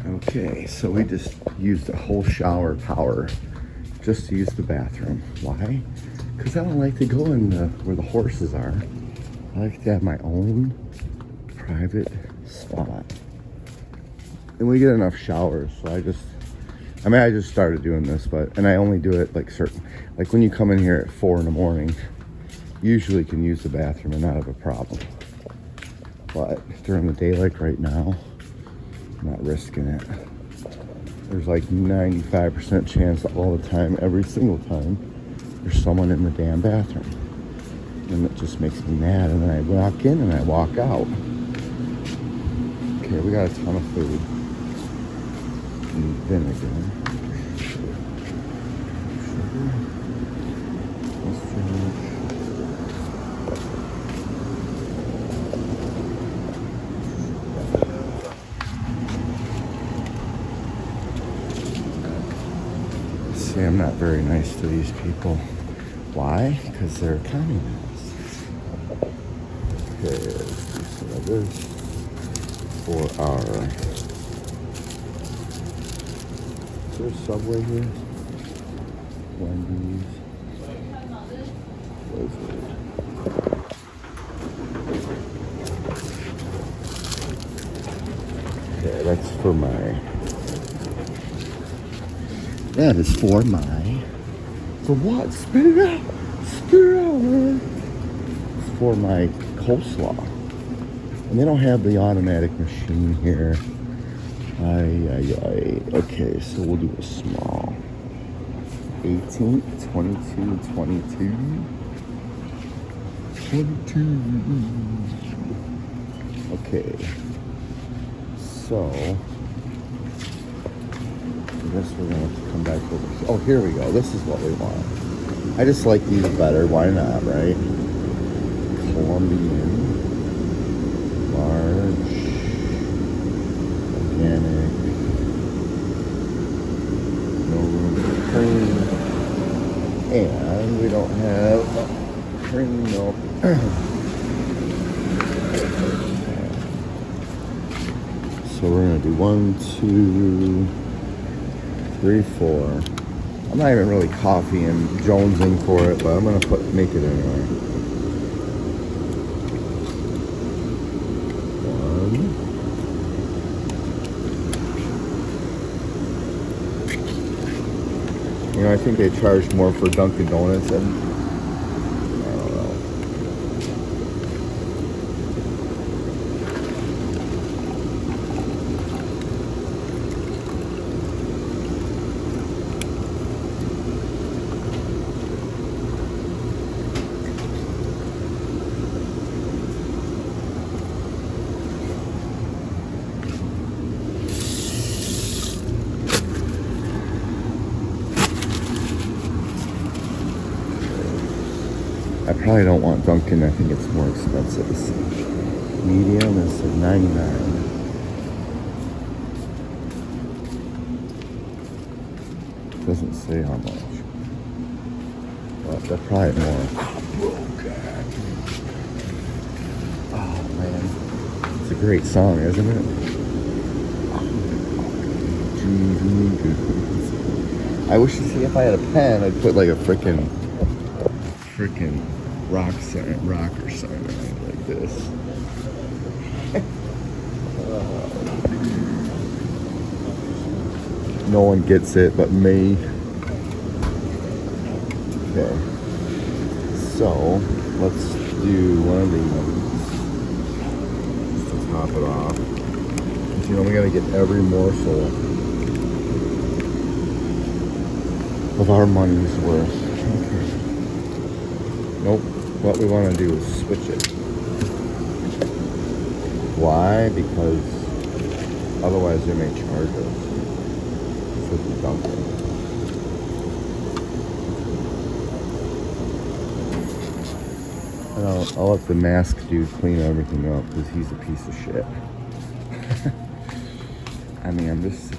Okay, so we just used a whole shower power just to use the bathroom. Why? Because I don't like to go in where the horses are. I like to have my own private spot. And we get enough showers, so I just started doing this, and I only do it like when you come in here at 4 in the morning, you usually can use the bathroom and not have a problem. But during the day, like right now, I'm not risking it. There's like 95% chance all the time, every single time, there's someone in the damn bathroom. And it just makes me mad, and then I walk in and I walk out. Okay, we got a ton of food. And vinegar. Sugar. Mustard. See, I'm not very nice to these people. Why? Because they're communists. Okay, let's do some of this for our... Is there a Subway here? Wendy's. What is it? Okay, that's for my... That is for my... For what? Spit it out! Spit it out, man! It's for my coleslaw. And they don't have the automatic machine here. Okay, so we'll do a small. 18, 22, 22. 22. Okay. So, I guess we're gonna have to come back over. Oh, here we go. This is what we want. I just like these better. Why not, right? Colombian. Large. Organic. No room for cream. And we don't have cream milk. So we're gonna do 1, 2, 3, 4. I'm not even really coffee and jonesing for it, but I'm gonna make it anyway. 1. You know, I think they charge more for Dunkin' Donuts, and I don't know. I probably don't want Dunkin'. I think it's more expensive. It's medium is $99. Doesn't say how much. But they're probably more. Oh man, it's a great song, isn't it? I wish to see if I had a pen, I'd put like a freaking rock or something like this. No one gets it but me. Okay. So let's do one of these just to top it off. Because, you know, we gotta get every morsel of our money's worth. Okay. Nope. What we want to do is switch it. Why? Because otherwise they may charge us for the Dunkin'. And I'll let the mask dude clean everything up because he's a piece of shit. I mean, I'm just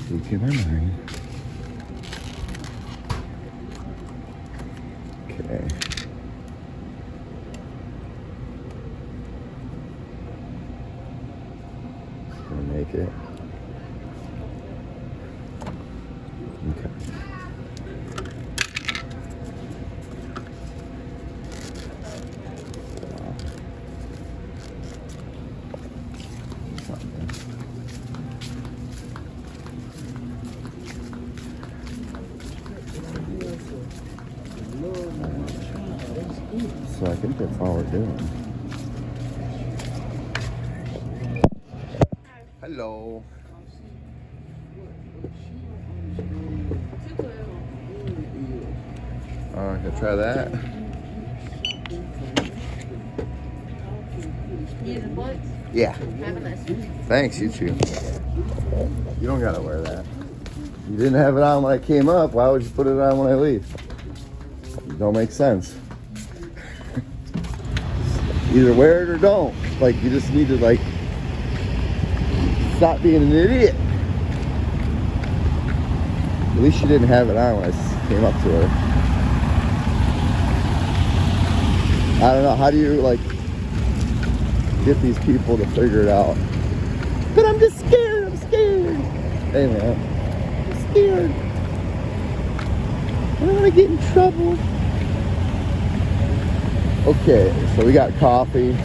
speaking my mind. Okay. Gonna make it. So I think that's all we're doing. Hello. Can I try that? Yeah. Have a nice one. Thanks, you too. You don't gotta wear that. You didn't have it on when I came up. Why would you put it on when I leave? It don't make sense. Either wear it or don't. Like, you just need to, like, stop being an idiot. At least she didn't have it on when I came up to her. I don't know, how do you, like, get these people to figure it out? But I'm just scared, I'm scared. Hey, man, I'm scared. I don't want to get in trouble. Okay, so we got coffee.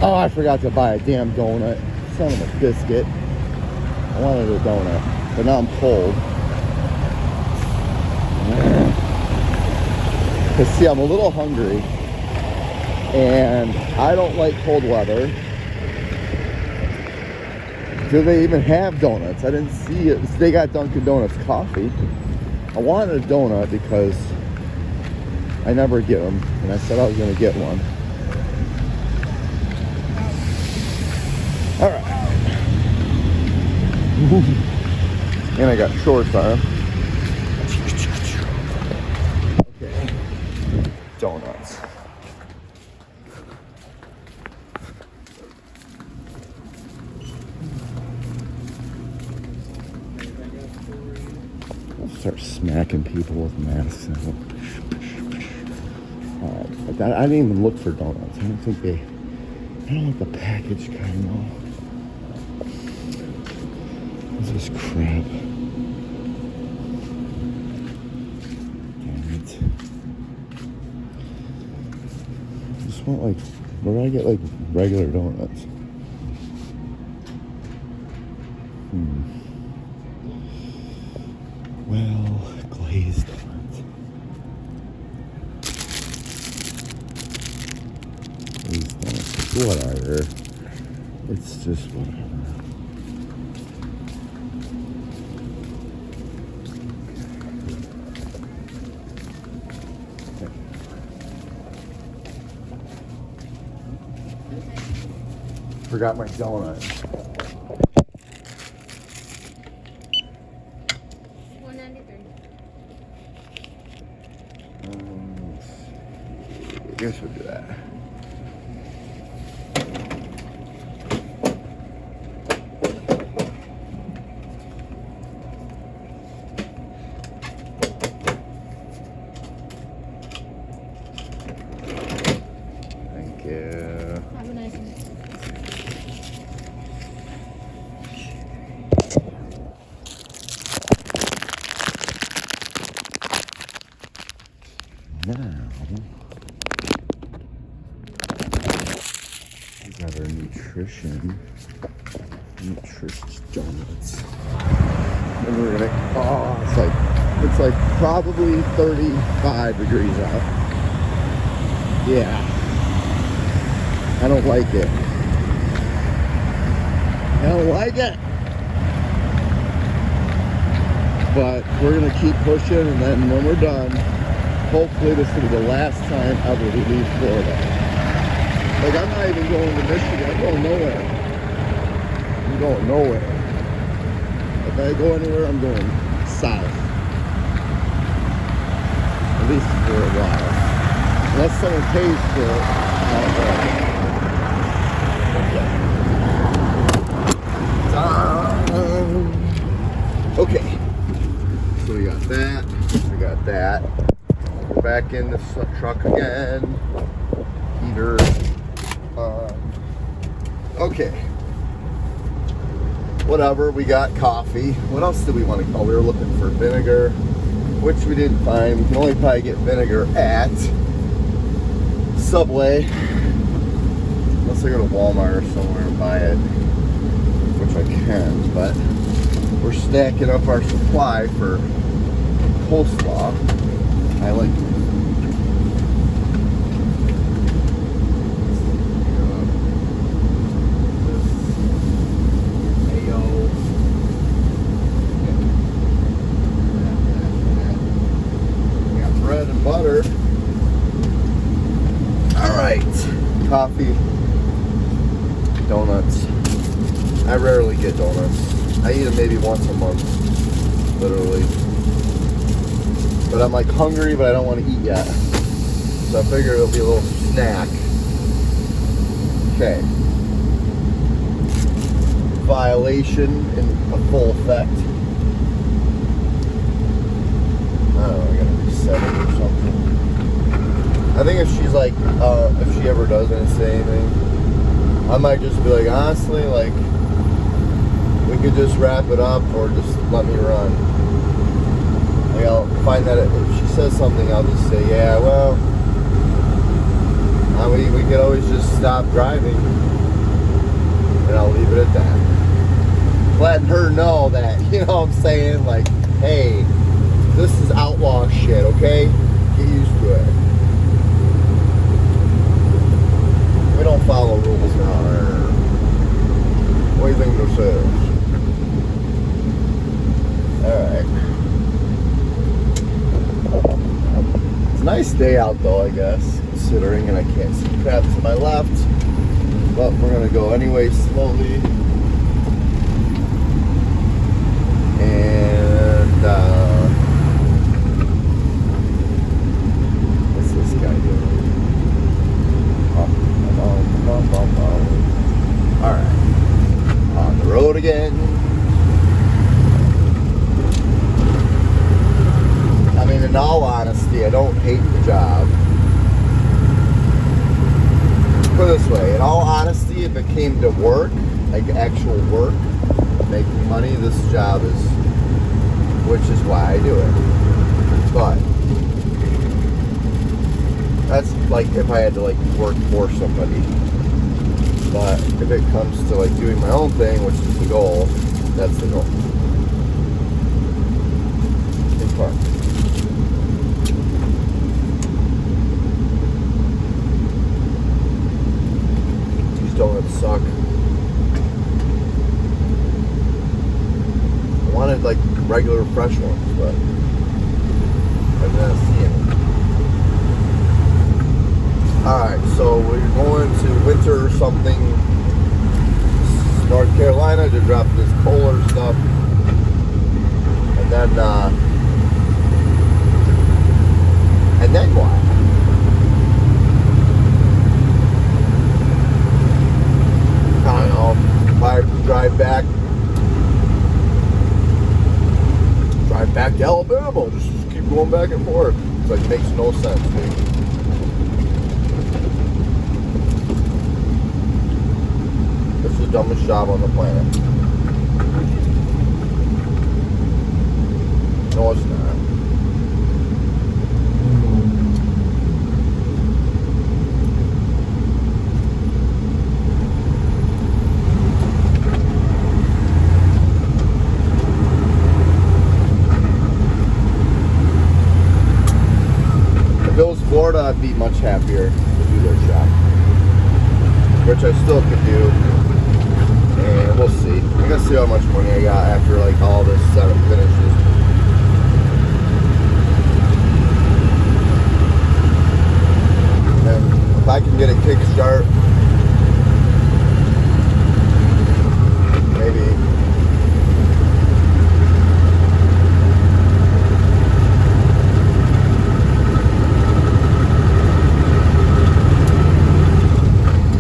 Oh, I forgot to buy a damn donut. Son of a biscuit. I wanted a donut, but now I'm cold. Because, see, I'm a little hungry. And I don't like cold weather. Do they even have donuts? I didn't see it. They got Dunkin' Donuts coffee. I wanted a donut because I never get them. And I said I was going to get one. All right. And I got shorts on. Okay. Donuts. Start smacking people with masks on. I didn't even look for donuts. I don't think they. I don't like the package kind though. What's this crap? Damn it. I just want, like, where do I get, like, regular donuts? Well, glazed donuts. Glazed donuts. Whatever. It's just whatever. Forgot my donut. I guess we'll do that. Thank you. Have a nice one. Now, we got our nutritious donuts. And we're gonna, it's like probably 35 degrees out. Yeah. I don't like it. I don't like it. But we're gonna keep pushing, and then when we're done, hopefully this will be the last time ever we leave Florida. Like, I'm not even going to Michigan. I'm going nowhere. I'm going nowhere. If I go anywhere, I'm going south. At least for a while. Unless someone pays for it, okay. So we got that. We got that. We're back in the truck again. Heater. Okay. Whatever, we got coffee. What else did we want to? Oh, we were looking for vinegar, which we didn't find. We can only probably get vinegar at Subway. Unless I go to Walmart or somewhere and buy it. can, but we're stacking up our supply for coleslaw. I like bread and butter. All right, coffee, donuts. I rarely get donuts. I eat them maybe once a month, literally. But I'm like hungry, but I don't want to eat yet. So I figure it'll be a little snack. Okay. Violation in a full effect. I don't know, I gotta reset it or something. I think if she's like, if she ever doesn't say anything, I might just be like, honestly, like, we could just wrap it up or just let me run. Like, I'll find that if she says something, I'll just say, yeah, well, we could always just stop driving, and I'll leave it at that. Letting her know that, you know what I'm saying? Like, hey, this is outlaw shit, okay? Get used to it. We don't follow rules now. What do you think this is? Alright. It's a nice day out though, I guess, considering, and I can't see crap to my left. But we're gonna go anyway, slowly. And what's this guy doing? Alright. On the road again. I mean, in all honesty, I don't hate the job. Put it this way, in all honesty, if it came to work, like actual work, making money, this job is, which is why I do it. But that's like if I had to like work for somebody. But if it comes to like doing my own thing, which is the goal, that's the goal. Big part. These donuts suck. I wanted like regular fresh ones, but I didn't see any. Alright, so we're going to winter or something, North Carolina, to drop this Kohler stuff. And then what? I don't know, if I drive back to Alabama, just keep going back and forth. It's like, makes no sense, dude. It's the dumbest job on the planet. No, it's not. If it was Florida, I'd be much happier to do their job, which I still could do. And we'll see. I gotta see how much money I got after like all this setup finishes. And if I can get a kickstart, maybe.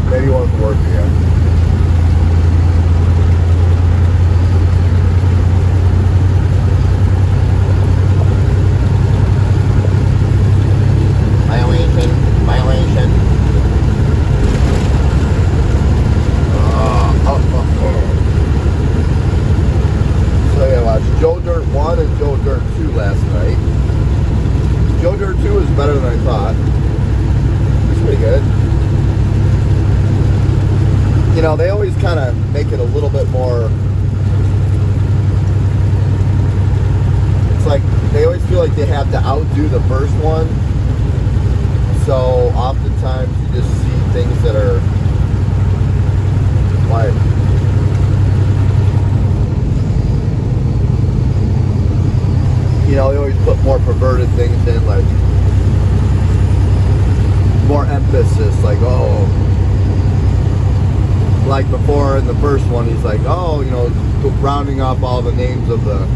Maybe one can work again. Joe Dirt 1 and Joe Dirt 2 last night. Joe Dirt 2 is better than I thought. It's pretty good. You know, they always kind of make it a little bit more feel like they have to outdo the first one. So oftentimes you just see things that are like, you know, they always put more perverted things in, like more emphasis, like, oh, like before in the first one, he's like, oh, you know, rounding off all the names of the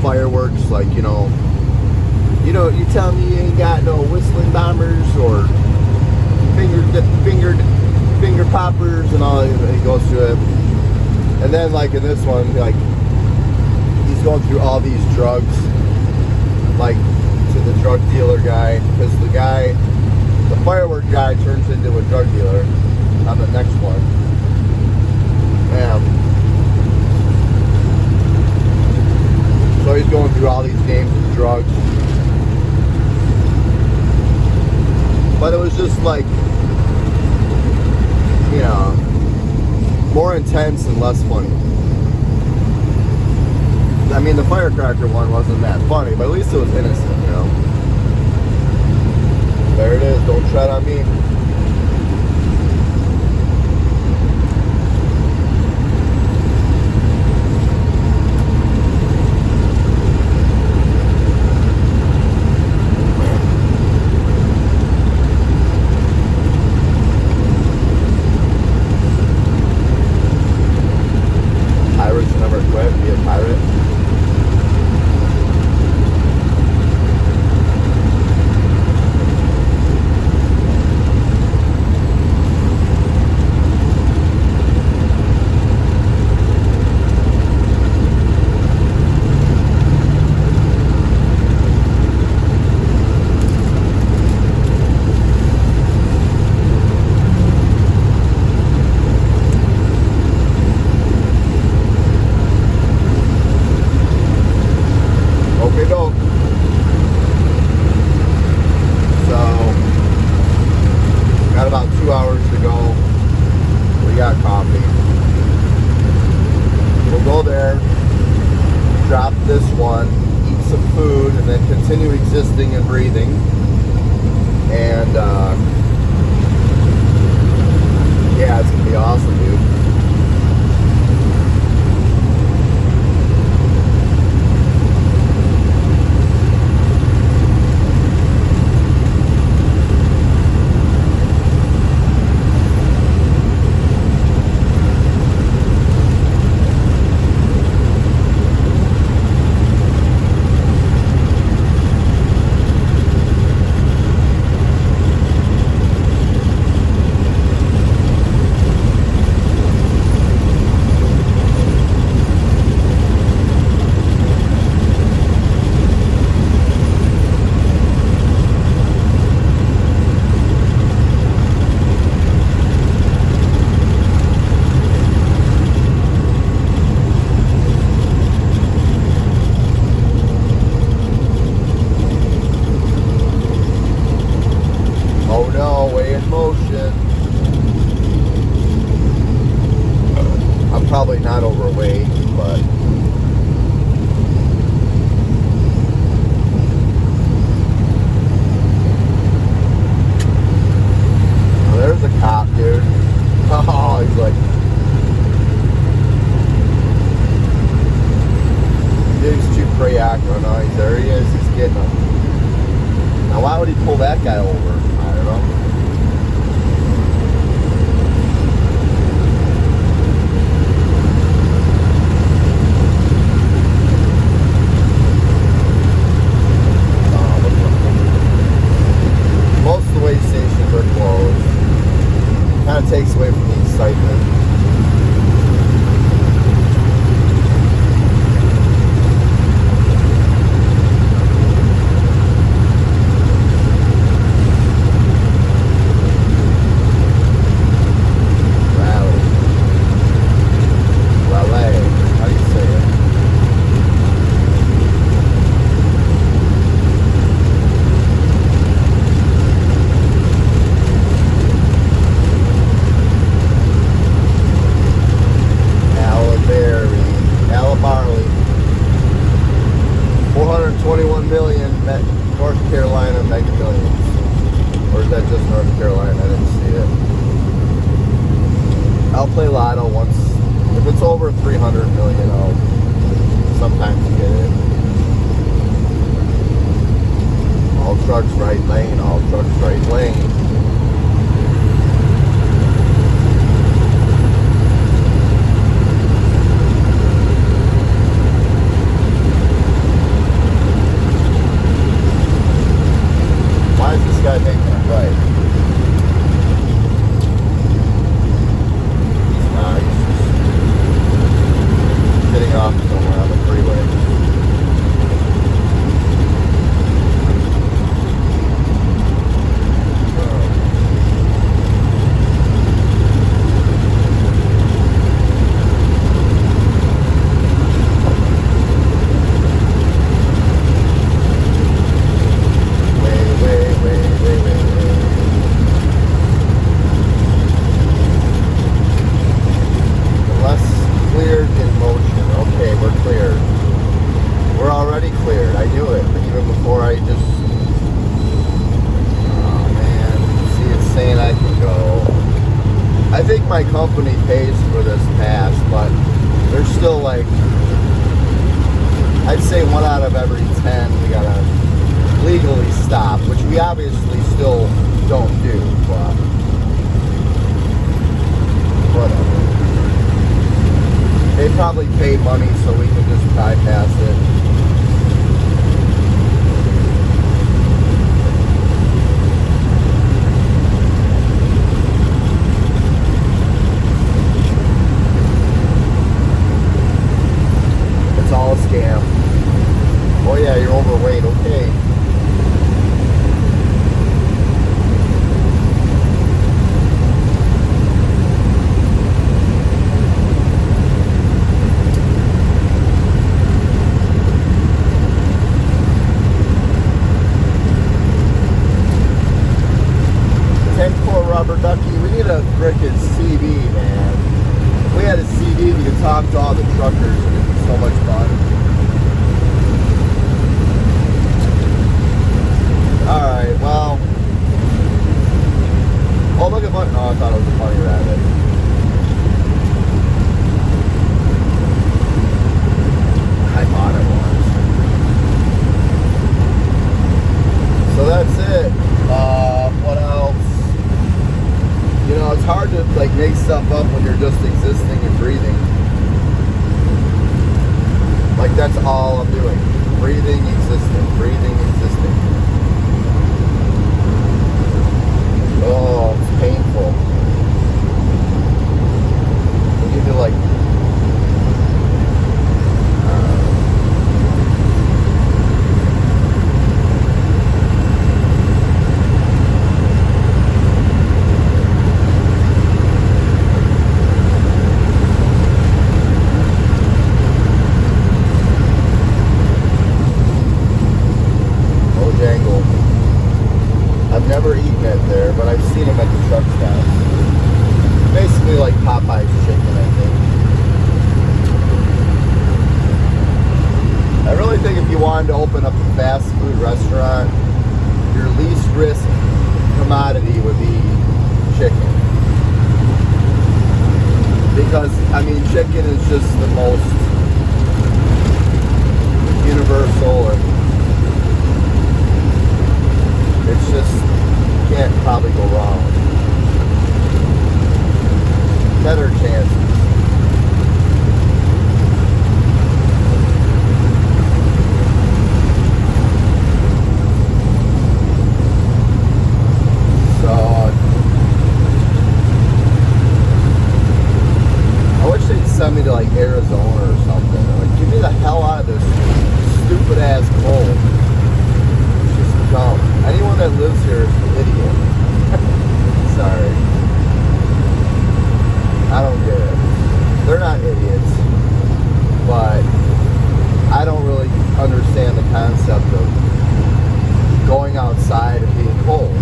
fireworks, like, you tell me you ain't got no whistling bombers or finger poppers and all. He goes through it, and then like in this one, like he's going through all these drugs, like to the drug dealer guy, because the firework guy turns into a drug dealer on the next one. So he's going through all these names of drugs. But it was just like, you know, more intense and less funny. I mean, the firecracker one wasn't that funny, but at least it was innocent, you know. There it is, don't tread on me. Continue existing and breathing, and yeah, it's gonna be awesome, dude. Probably not overweight, but oh, there's a cop, dude. Oh, he's like, he's too pre-acro. No, there he is. He's getting him. Now, why would he pull that guy over? I don't know. over 300 million, I'll sometimes get it. All trucks right lane, all trucks right lane. Why is this guy making a right? He's not. He's just getting off somewhere on the freeway. My company pays for this pass, but there's still like, I'd say 1 out of every 10 we gotta legally stop, which we obviously still don't do, but whatever. They probably pay money so we can just bypass it. All a scam. Oh yeah, you're overweight, okay. Rubber ducky, we need a frickin' CD, man. If we had a CD, we could talk to all the truckers and it'd be so much fun. Alright, well. Oh, look at Bunny. Oh, I thought it was a bunny rabbit. I bought it once. So that's it. What else? You know, it's hard to like make stuff up when you're just existing and breathing. Like that's all I'm doing. Breathing, existing, breathing, existing. Oh, it's painful. I need to like I've never eaten it there, but I've seen them at the truck stops. Basically like Popeye's chicken, I think. I really think if you wanted to open up a fast food restaurant, your least risk commodity would be chicken. Because, I mean, chicken is just the most universal and it's just, you can't probably go wrong. Better chances. So, I wish they'd send me to like Arizona or something. Like, get me the hell out of this stupid ass cold. Dumb. Anyone that lives here is an idiot. Sorry. I don't get it. They're not idiots. But I don't really understand the concept of going outside and being cold.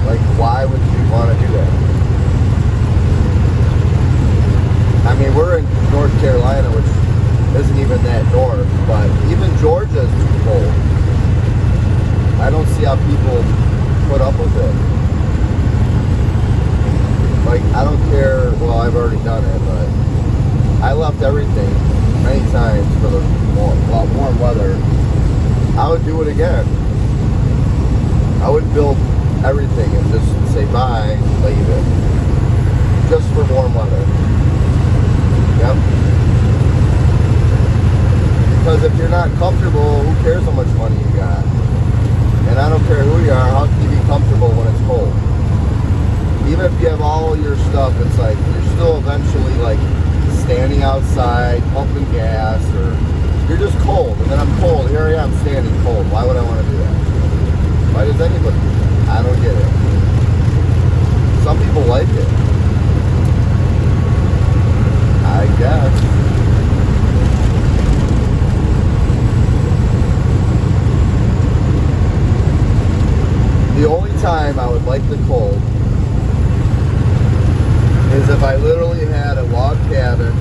Like, why would you want to do that? I mean, we're in North Carolina, which isn't even that north, but even Georgia is too cold. I don't see how people put up with it. Like, I don't care, well, I've already done it, but I left everything many times for the warm weather. I would do it again. I would build everything and just say bye, leave it. Just for warm weather. Yep. Because if you're not comfortable, who cares how much money you got? And I don't care who you are, how can you be comfortable when it's cold? Even if you have all your stuff, it's like you're still eventually like standing outside, pumping gas, or you're just cold. And then I'm cold. Here I am standing cold. Why would I want to do that? Why does anybody? I don't get it. Some people like it. I guess. The only time I would like the cold is if I literally had a log cabin,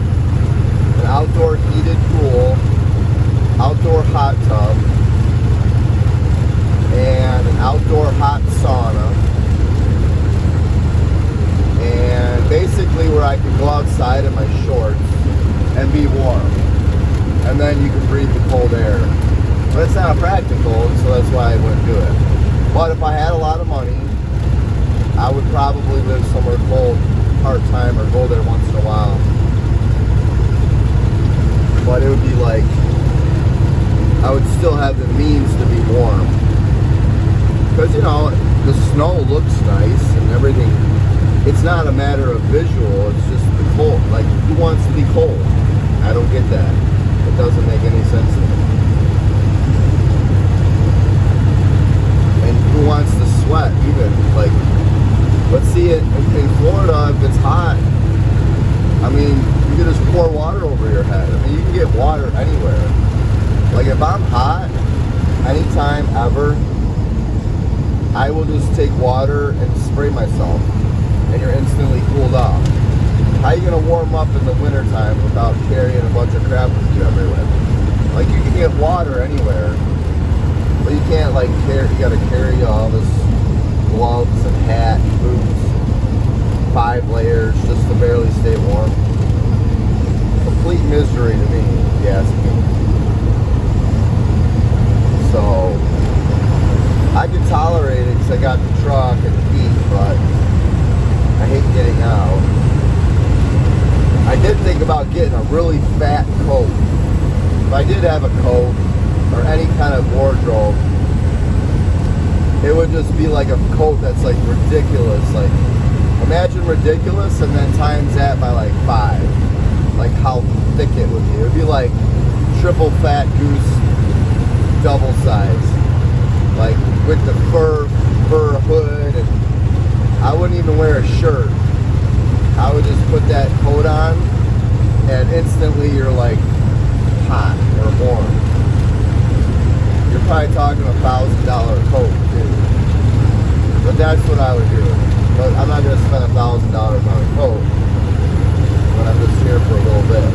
an outdoor heated pool, outdoor hot tub, and an outdoor hot sauna, and basically where I could go outside in my shorts and be warm, and then you can breathe the cold air. But it's not practical, so that's why I wouldn't do it. But if I had a lot of money, I would probably live somewhere cold part-time or go there once in a while. But it would be like, I would still have the means to be warm. Because, you know, the snow looks nice and everything. It's not a matter of visual, it's just the cold. Like, who wants to be cold? I don't get that. It doesn't make any sense to me. And who wants to sweat even? Like, let's see it in Florida, if it's hot, I mean, you can just pour water over your head. I mean, you can get water anywhere. Like, if I'm hot, anytime ever, I will just take water and spray myself, and you're instantly cooled off. How are you going to warm up in the wintertime without carrying a bunch of crap with you everywhere? Like, you can get water anywhere, but you can't, like, carry, you got to carry all this gloves and hat and boots, 5 layers just to barely stay warm. Complete misery to me, if you ask me. So I can tolerate it because I got the truck and the heat, but I hate getting out. I did think about getting a really fat coat. If I did have a coat or any kind of wardrobe, it would just be like a coat that's like ridiculous. Like, imagine ridiculous and then times that by like 5. Like how thick it would be. It would be like triple fat goose, double size. Like with the fur hood, and I wouldn't even wear a shirt. I would just put that coat on and instantly you're like hot or warm. You're probably talking $1,000 coat too. But that's what I would do. But I'm not going to spend $1,000 on a coat when I'm just here for a little bit.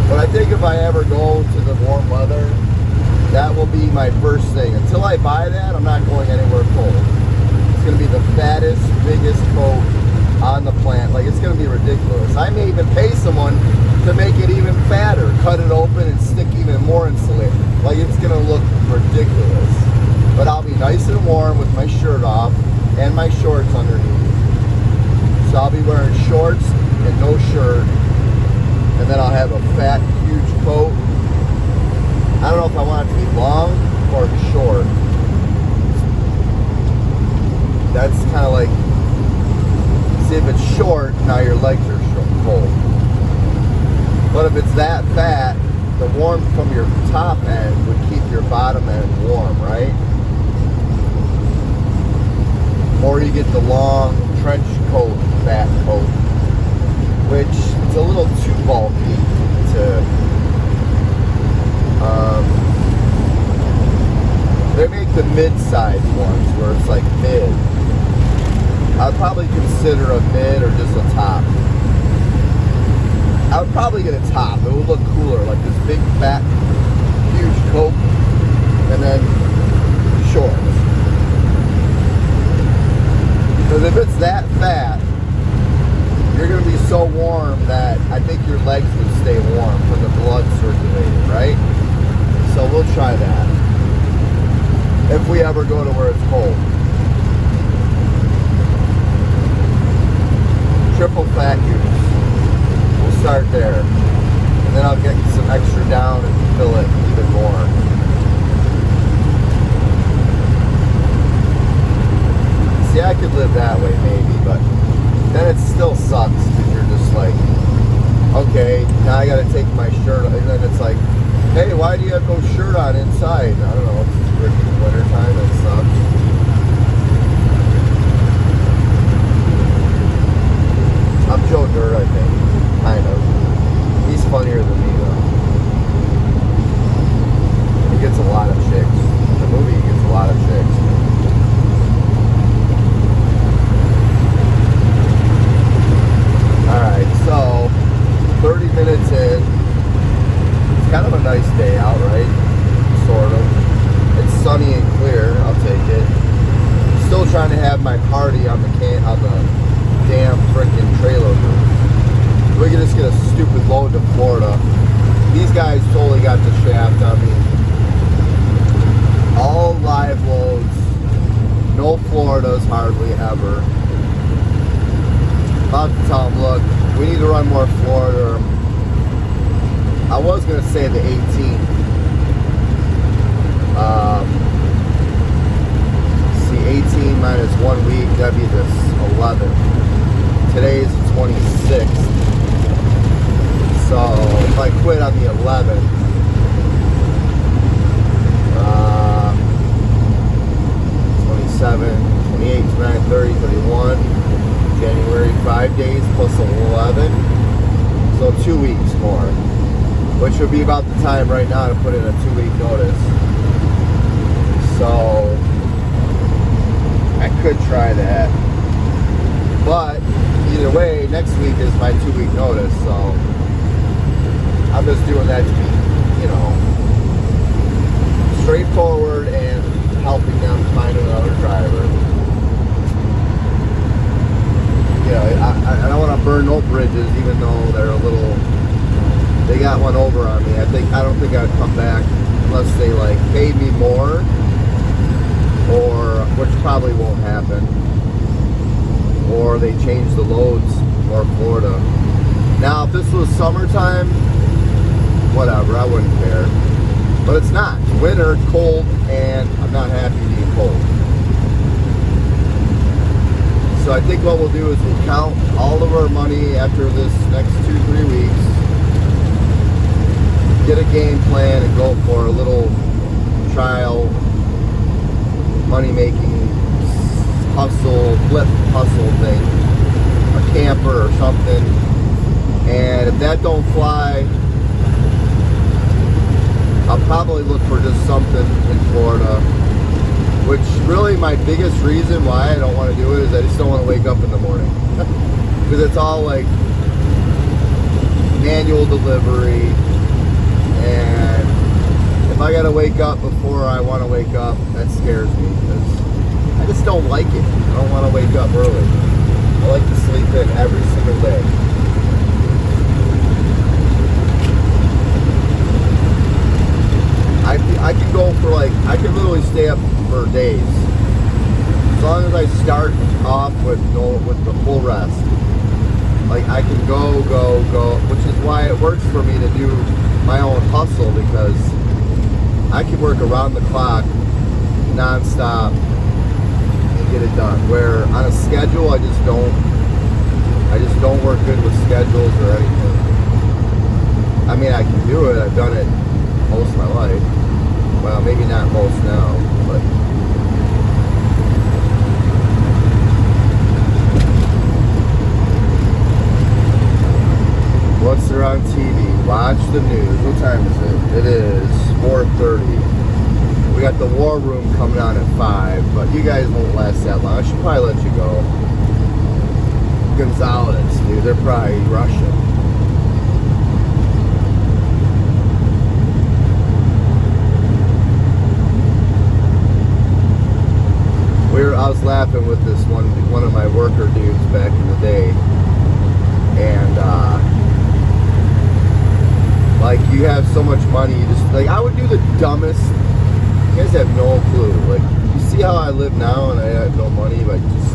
But I think if I ever go to the warm weather, that will be my first thing. Until I buy that, I'm not going anywhere cold. It's going to be the fattest, biggest coat on the planet. Like, it's going to be ridiculous. I may even pay someone to make it even fatter, cut it open and stick even more insulation. Like, it's going to look ridiculous. But I'll be nice and warm with my shirt off and my shorts underneath. So I'll be wearing shorts and no shirt. And then I'll have a fat, huge coat. I don't know if I want it to be long or short. That's kind of like, see, if it's short, now your legs are cold. But if it's that fat, the warmth from your top end would keep your bottom end warm, right? Or you get the long trench coat, fat coat, which is a little too bulky to... they make the mid-size ones where it's like mid. I'd probably consider a mid or just a top. I would probably get a top. It would look cooler, like this big, fat, huge coat, and then shorts. Because if it's that fat, you're going to be so warm that I think your legs would stay warm from the blood circulating, right? So we'll try that if we ever go to where it's cold. Triple fat use. We'll start there. And then I'll get some extra down and fill it even more. See, I could live that way maybe, but then it still sucks because you're just like, okay, now I gotta take my shirt off, and then it's like, hey, why do you have no shirt on inside? I don't know, it's freaking winter time, it sucks. I'm Joe Dirt, I think, kind of. He's funnier than me though. He gets a lot of chicks. In the movie, he gets a lot of chicks. Alright, so 30 minutes in. It's kind of a nice day out, right? Sort of. It's sunny and clear, I'll take it. Still trying to have my party on the damn freaking trailer roof. We can just get a stupid load to Florida. These guys totally got the shaft on me. All live loads. No Floridas hardly ever. About to tell them, look, we need to run more Florida. I was going to say the 18th. See, 18 minus 1 week, that'd be this 11th. Today's the 26th. So, if I quit on the 11th, 27, 28, 29, 30, 31, January, 5 days plus 11, so 2 weeks more, which would be about the time right now to put in a 2-week notice. So I could try that, but either way, next week is my 2-week notice, so I'm just doing that to be, you know, straightforward and helping them find another driver. You know, I don't want to burn no bridges, even though they're a little, they got one over on me. I don't think I'd come back unless they like paid me more, or, which probably won't happen, or they change the loads more Florida. Now, if this was summertime, whatever, I wouldn't care. But it's not. It's winter, it's cold, and I'm not happy being cold. So I think what we'll do is we'll count all of our money after this next 2-3 weeks, get a game plan, and go for a little trial money-making hustle, flip hustle thing, a camper or something. And if that don't fly, I'll probably look for just something in Florida, which really my biggest reason why I don't want to do it is I just don't want to wake up in the morning. Because it's all like manual delivery, and if I gotta wake up before I want to wake up, that scares me because I just don't like it. I don't want to wake up early. I like to sleep in every single day. I can go for like, I can literally stay up for days. As long as I start off with the full rest. Like I can go, which is why it works for me to do my own hustle, because I can work around the clock, non-stop, and get it done. Where on a schedule, I just don't work good with schedules or anything. I mean, I can do it. I've done it most of my life. Well, maybe not most now, but what's there on TV? Watch the news. What time is it? It is 4:30. We got the War Room coming on at 5, but you guys won't last that long. I should probably let you go. Gonzalez, dude, they're probably Russian. I was laughing with this one of my worker dudes back in the day. And like you have so much money, you just like I would do the dumbest. You guys have no clue. Like you see how I live now, and I have no money. Like just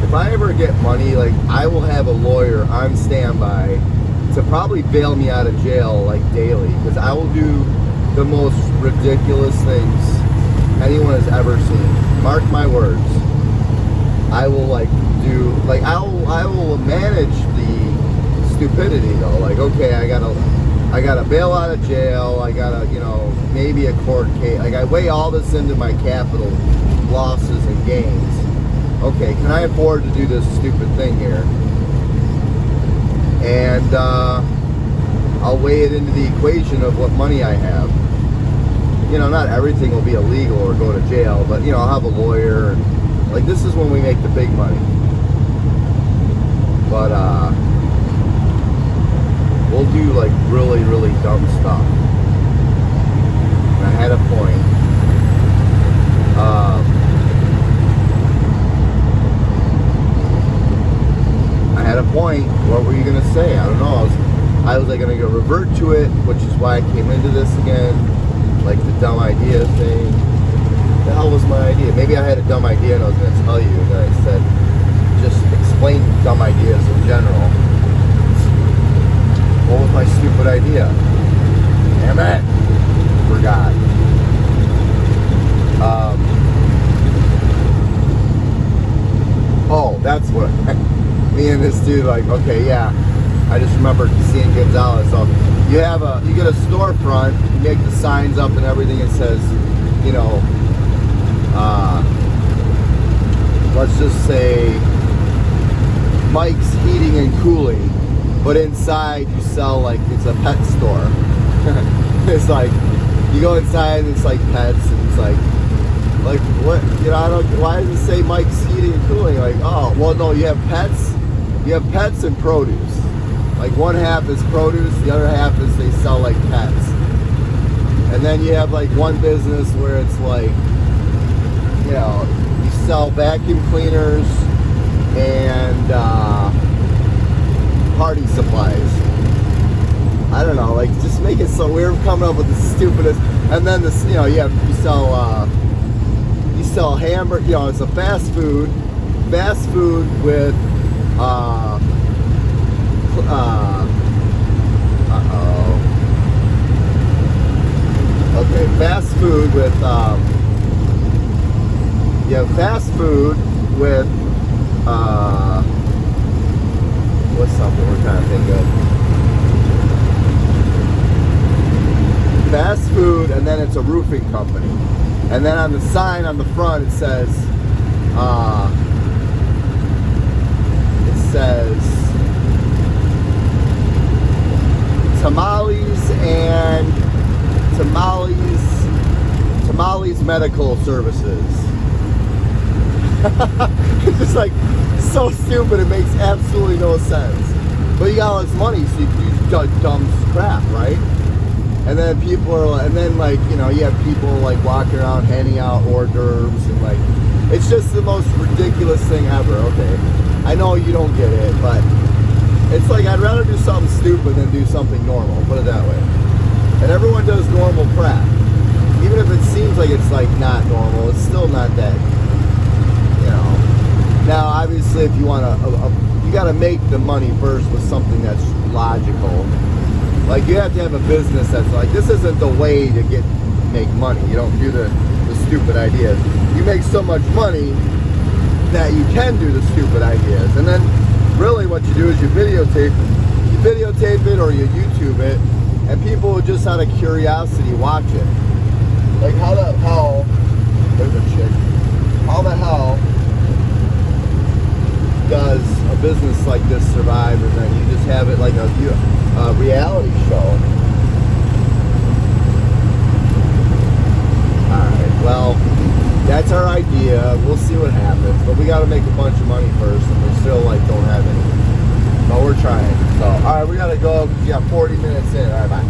if I ever get money, like I will have a lawyer on standby to probably bail me out of jail like daily, because I will do the most ridiculous things anyone has ever seen. Mark my words. I will like do like I will manage the stupidity though. Like okay, I gotta bail out of jail. I gotta, you know, maybe a court case. Like I weigh all this into my capital losses and gains. Okay, can I afford to do this stupid thing here? And I'll weigh it into the equation of what money I have. You know, not everything will be illegal or go to jail, but you know, I'll have a lawyer. And, like this is when we make the big money. But we'll do like really, really dumb stuff. And I had a point. What were you gonna say? I don't know. I was like gonna go revert to it, which is why I came into this again. Like the dumb idea thing. The hell was my idea? Maybe I had a dumb idea and I was gonna tell you, and then I said, just explain dumb ideas in general. What was my stupid idea? Damn it! Forgot. Oh, that's what. Me and this dude, like, okay, yeah. I just remember seeing Gonzalez. So you get a storefront, you make the signs up and everything. It says, you know, let's just say Mike's Heating and Cooling, but inside you sell like it's a pet store. It's like you go inside and it's like pets, and it's like what, you know, I don't, why does it say Mike's Heating and Cooling? Like, oh well, no, you have pets and produce. Like one half is produce, the other half is they sell like pets. And then you have like one business where it's like, you know, you sell vacuum cleaners and party supplies. I don't know, like just make it so we're coming up with the stupidest. And then this, you know, you sell hamburger. You know, it's a fast food with okay, fast food with you have fast food with what's something we're trying to think of? Fast food, and then it's a roofing company. And then on the sign on the front it says Tamales Medical Services. It's just like so stupid, it makes absolutely no sense. But you got all this money, so you can do dumb crap, right? And then people are like, and then like, you know, you have people like walking around handing out hors d'oeuvres, and like, it's just the most ridiculous thing ever. Okay, I know you don't get it, but it's like I'd rather do something stupid than do something normal, put it that way. And everyone does normal crap. Even if it seems like it's like not normal, it's still not that, you know. Now obviously if you want to, you got to make the money first with something that's logical. Like you have to have a business that's like, this isn't the way to make money. You don't do the stupid ideas. You make so much money that you can do the stupid ideas. And then really what you do is you videotape it or you YouTube it, and people just out of curiosity watch it. Like how the hell, there's a chick, how the hell does a business like this survive, and then you just have it like a reality show? Alright, well, that's our idea. We'll see what happens, but we got to make a bunch of money first, and we still like don't have any. But we're trying. So, alright, we got to go. We got 40 minutes in. Alright, bye.